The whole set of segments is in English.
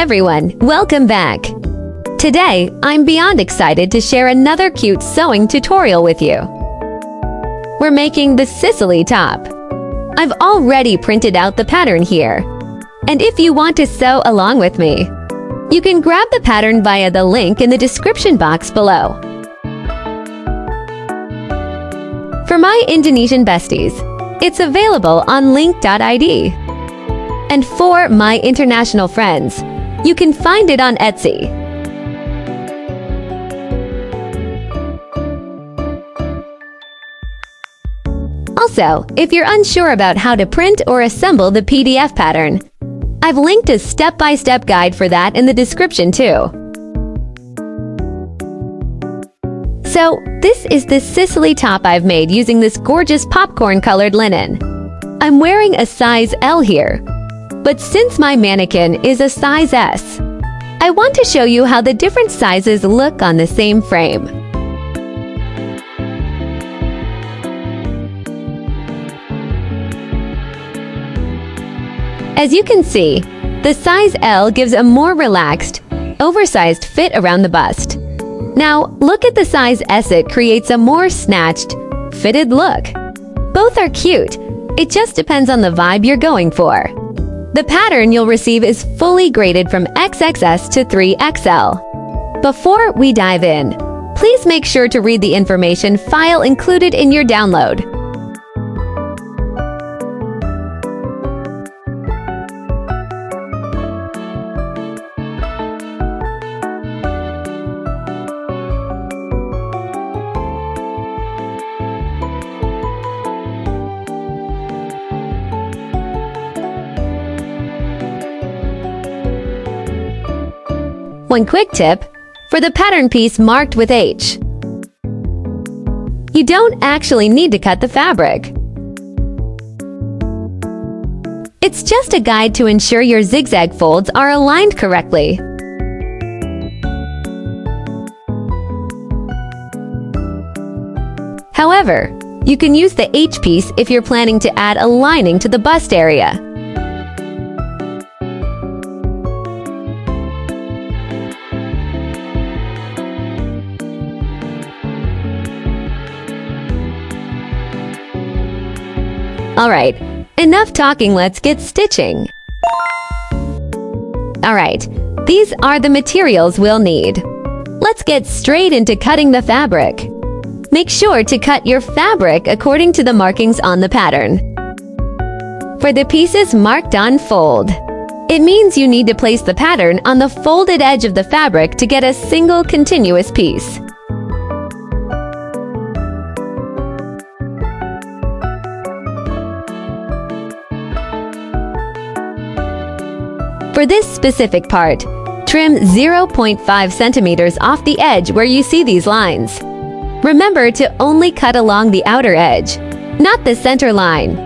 everyone, welcome back. Today, I'm beyond excited to share another cute sewing tutorial with you. We're making the Cicely top. I've already printed out the pattern here. And if you want to sew along with me, you can grab the pattern via the link in the description box below. For my Indonesian besties, it's available on link.id. And for my international friends, you can find it on Etsy. Also, if you're unsure about how to print or assemble the PDF pattern, I've linked a step-by-step guide for that in the description too. So, this is the Cicely top I've made using this gorgeous popcorn-colored linen. I'm wearing a size L here, but since my mannequin is a size S, I want to show you how the different sizes look on the same frame. As you can see, the size L gives a more relaxed, oversized fit around the bust. Now, look at the size S. It creates a more snatched, fitted look. Both are cute. It just depends on the vibe you're going for. The pattern you'll receive is fully graded from XXS to 3XL. Before we dive in, please make sure to read the information file included in your download. One quick tip, for the pattern piece marked with H, you don't actually need to cut the fabric. It's just a guide to ensure your zigzag folds are aligned correctly. However, you can use the H piece if you're planning to add a lining to the bust area. Alright, enough talking, let's get stitching. Alright, these are the materials we'll need. Let's get straight into cutting the fabric. Make sure to cut your fabric according to the markings on the pattern. For the pieces marked on fold, it means you need to place the pattern on the folded edge of the fabric to get a single continuous piece. For this specific part, trim 0.5 centimeters off the edge where you see these lines. Remember to only cut along the outer edge, not the center line.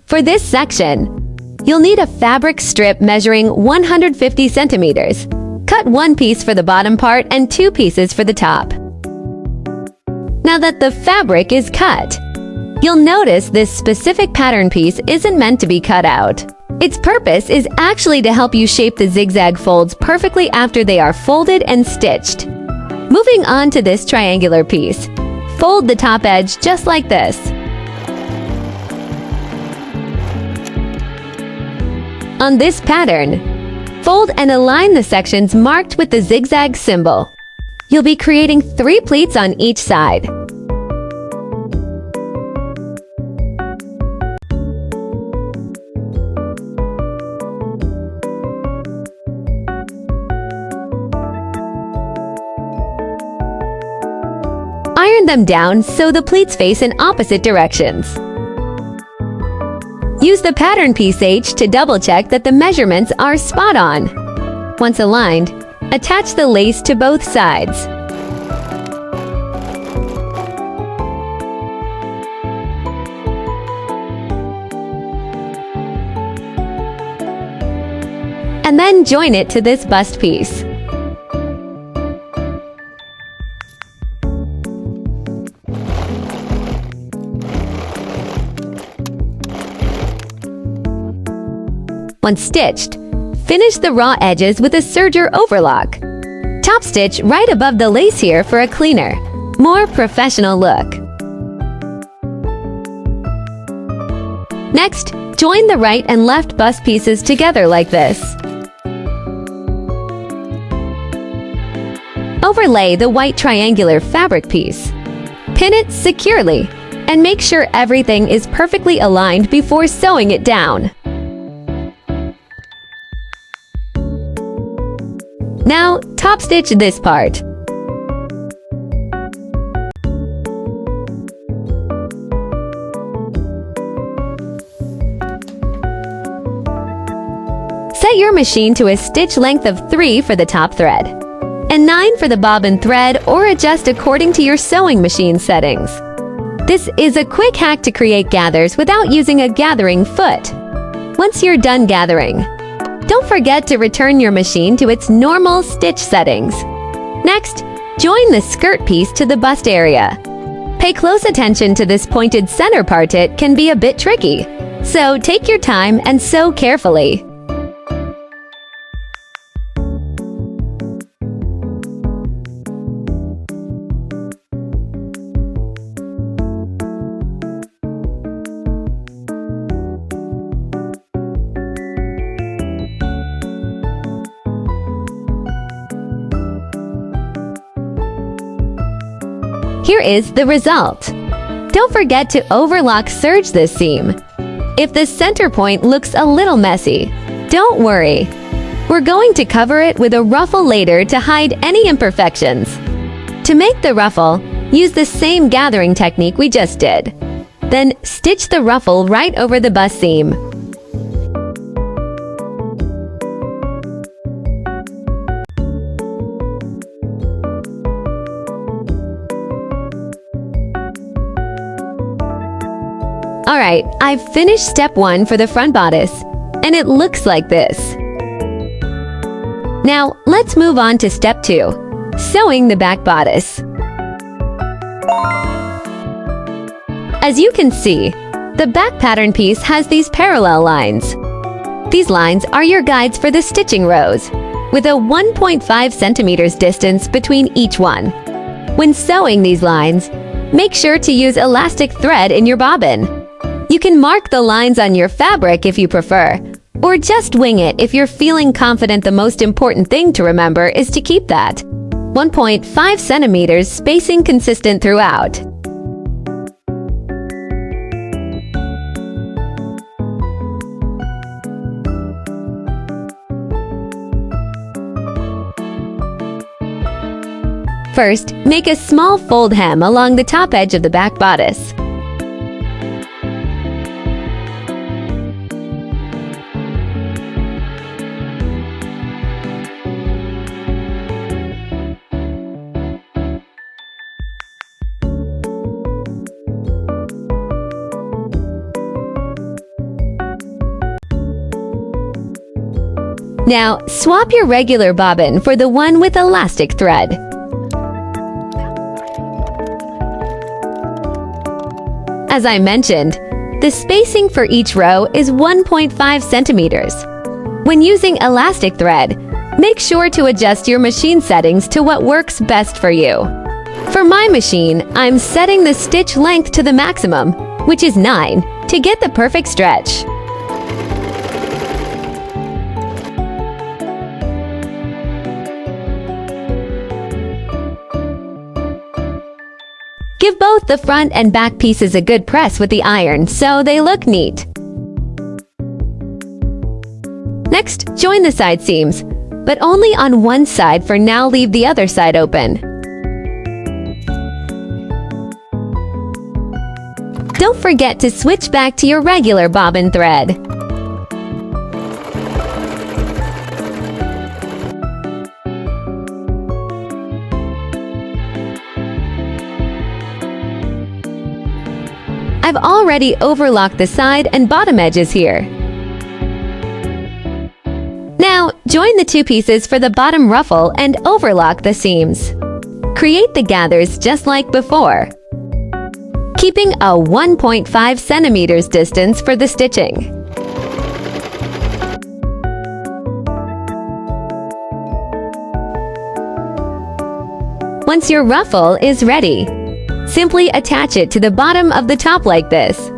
For this section, you'll need a fabric strip measuring 150 centimeters. Cut one piece for the bottom part and 2 pieces for the top. Now that the fabric is cut, you'll notice this specific pattern piece isn't meant to be cut out. Its purpose is actually to help you shape the zigzag folds perfectly after they are folded and stitched. Moving on to this triangular piece, fold the top edge just like this. On this pattern, fold and align the sections marked with the zigzag symbol. You'll be creating 3 pleats on each side. Iron them down so the pleats face in opposite directions. Use the pattern piece H to double-check that the measurements are spot on. Once aligned, attach the lace to both sides. And then join it to this bust piece. Once stitched, finish the raw edges with a serger overlock. Top stitch right above the lace here for a cleaner, more professional look. Next, join the right and left bust pieces together like this. Overlay the white triangular fabric piece. Pin it securely, and make sure everything is perfectly aligned before sewing it down. Now, top stitch this part. Set your machine to a stitch length of 3 for the top thread, and 9 for the bobbin thread, or adjust according to your sewing machine settings. This is a quick hack to create gathers without using a gathering foot. Once you're done gathering, don't forget to return your machine to its normal stitch settings. Next, join the skirt piece to the bust area. Pay close attention to this pointed center part. It can be a bit tricky, so take your time and sew carefully. Here is the result. Don't forget to overlock serge this seam. If the center point looks a little messy, don't worry. We're going to cover it with a ruffle later to hide any imperfections. To make the ruffle, use the same gathering technique we just did. Then stitch the ruffle right over the bust seam. Alright, I've finished step 1 for the front bodice, and it looks like this. Now, let's move on to step 2, sewing the back bodice. As you can see, the back pattern piece has these parallel lines. These lines are your guides for the stitching rows, with a 1.5 centimeters distance between each one. When sewing these lines, make sure to use elastic thread in your bobbin. You can mark the lines on your fabric if you prefer, or just wing it if you're feeling confident. The most important thing to remember is to keep that 1.5 centimeters spacing consistent throughout. First, make a small fold hem along the top edge of the back bodice. Now, swap your regular bobbin for the one with elastic thread. As I mentioned, the spacing for each row is 1.5 centimeters. When using elastic thread, make sure to adjust your machine settings to what works best for you. For my machine, I'm setting the stitch length to the maximum, which is 9, to get the perfect stretch. Give both the front and back pieces a good press with the iron so they look neat. Next, join the side seams, but only on one side. For now, leave the other side open. Don't forget to switch back to your regular bobbin thread. I've already overlocked the side and bottom edges here. Now, join the two pieces for the bottom ruffle and overlock the seams. Create the gathers just like before, keeping a 1.5 centimeters distance for the stitching. Once your ruffle is ready, simply attach it to the bottom of the top like this.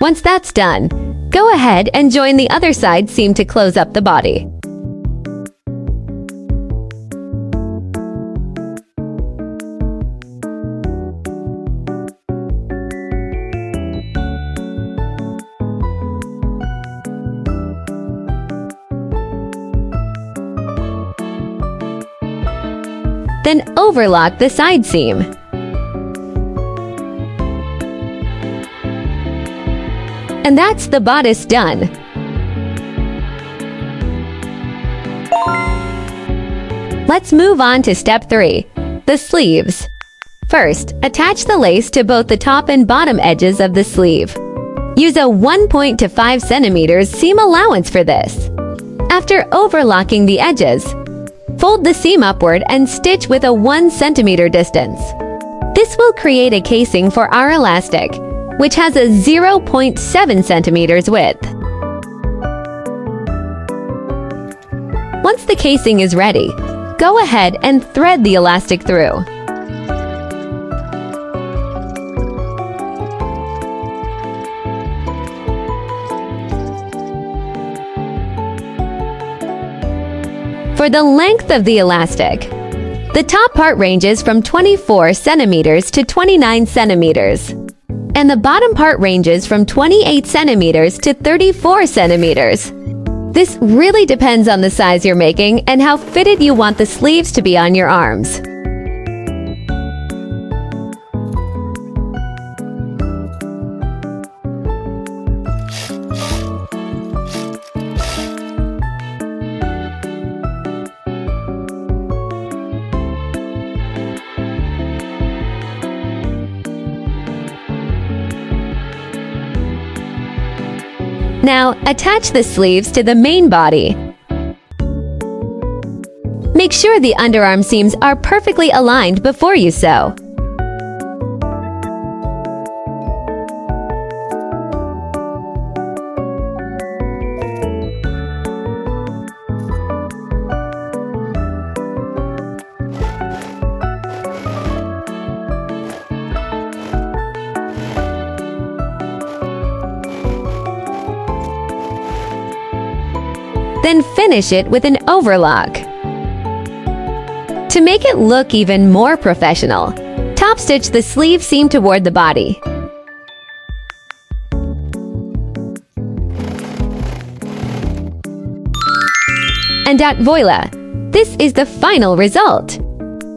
Once that's done, go ahead and join the other side seam to close up the body. Then overlock the side seam. And that's the bodice done. Let's move on to step 3, the sleeves. First, attach the lace to both the top and bottom edges of the sleeve. Use a 1.5 centimeters seam allowance for this. After overlocking the edges, fold the seam upward and stitch with a 1 centimeter distance. This will create a casing for our elastic, which has a 0.7 centimeters width. Once the casing is ready, go ahead and thread the elastic through. For the length of the elastic, the top part ranges from 24 centimeters to 29 centimeters. And the bottom part ranges from 28 centimeters to 34 centimeters. This really depends on the size you're making and how fitted you want the sleeves to be on your arms. Now, attach the sleeves to the main body. Make sure the underarm seams are perfectly aligned before you sew. Then finish it with an overlock. To make it look even more professional, top stitch the sleeve seam toward the body. And voila! This is the final result!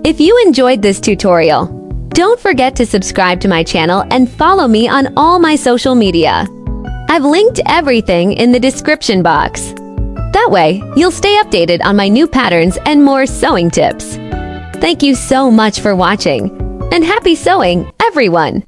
If you enjoyed this tutorial, don't forget to subscribe to my channel and follow me on all my social media. I've linked everything in the description box. That way, you'll stay updated on my new patterns and more sewing tips. Thank you so much for watching, and happy sewing, everyone!